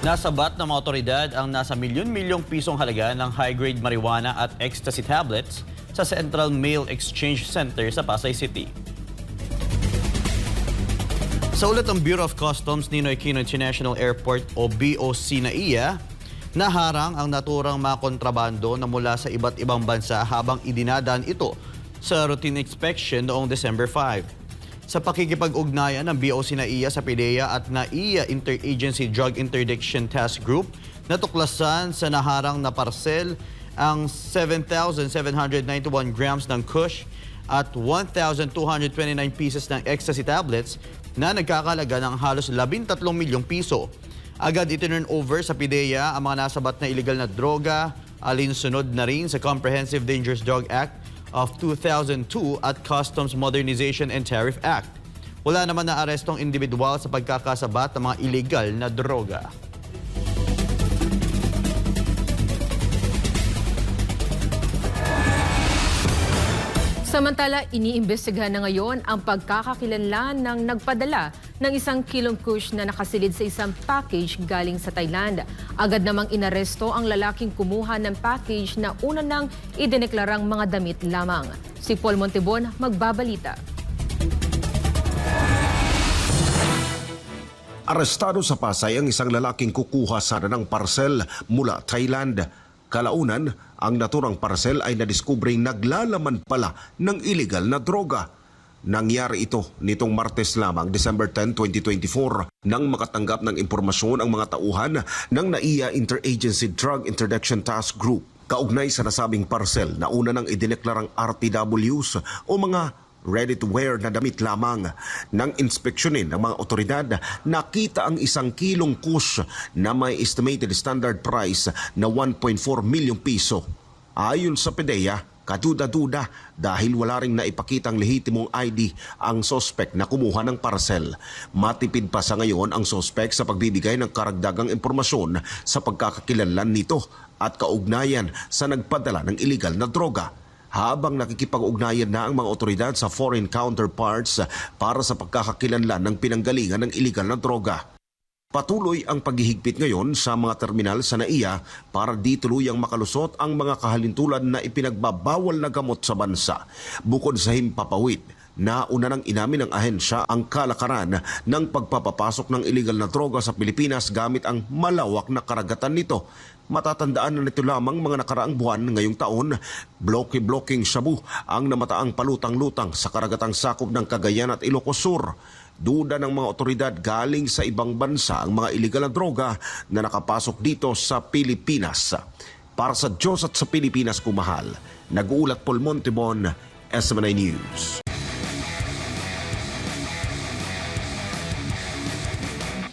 Nasabat ng mga otoridad ang nasa milyon-milyong pisong halaga ng high-grade marijuana at ecstasy tablets sa Central Mail Exchange Center sa Pasay City. Sa ulat ng Bureau of Customs Ninoy Aquino International Airport o BOC NAIA, naharang ang naturang mga kontrabando na mula sa iba't ibang bansa habang idinadaan ito sa routine inspection noong December 5. Sa pakikipag-ugnayan ng BOC NAIA sa PDEA at NAIA Interagency Drug Interdiction Task Group, natuklasan sa naharang na parsel ang 7,791 grams ng Kush at 1,229 pieces ng ecstasy tablets na nagkakalaga ng halos 13 milyong piso. Agad itinurn over sa PDEA ang mga nasabat na iligal na droga, alinsunod na rin sa Comprehensive Dangerous Drug Act of 2002 at Customs Modernization and Tariff Act. Wala naman na arestong individual sa pagkakasabat ng mga iligal na droga. Samantala, iniimbestigahan na ngayon ang pagkakakilanlan ng nagpadala ng 1 kilong kush na nakasilid sa isang package galing sa Thailand. Agad namang inaresto ang lalaking kumuha ng package na una nang idineklarang mga damit lamang. Si Paul Montebon magbabalita. Arestado sa Pasay ang isang lalaking kukuha sana ng parcel mula Thailand. Kalaunan, ang naturang parcel ay nadiskubring naglalaman pala ng illegal na droga. Nangyari ito nitong Martes lamang, December 10, 2024, nang makatanggap ng impormasyon ang mga tauhan ng NAIA Interagency Drug Interdiction Task Group. Kaugnay sa nasabing parcel na una nang idineklarang RTWs o mga ready-to-wear na damit lamang. Nang inspeksyonin ng mga otoridad, nakita ang 1 kilong kush na may estimated standard price na 1.4 milyong piso. Ayon sa PDEA, kaduda-duda dahil wala ring naipakitang lehitimong ID ang sospek na kumuha ng parcel. Matipid pa sa ngayon ang sospek sa pagbibigay ng karagdagang impormasyon sa pagkakakilanlan nito at kaugnayan sa nagpadala ng iligal na droga. Habang nakikipag-ugnayan na ang mga otoridad sa foreign counterparts para sa pagkakakilanlan ng pinanggalingan ng iligal na droga. Patuloy ang paghihigpit ngayon sa mga terminal sa NAIA para di tuluyang makalusot ang mga kahalintulad na ipinagbabawal na gamot sa bansa. Bukod sa himpapawid, nauna nang inamin ng ahensya ang kalakaran ng pagpapapasok ng iligal na droga sa Pilipinas gamit ang malawak na karagatan nito. Matatandaan na nito lamang mga nakaraang buwan ngayong taon, bloke-blokeng shabu ang namataang palutang-lutang sa karagatang sakop ng Cagayan at Ilocos Sur. Duda ng mga otoridad galing sa ibang bansa ang mga iligal na droga na nakapasok dito sa Pilipinas. Para sa Diyos at sa Pilipinas kumahal, nag-uulat Paul Montebon, SMNI News.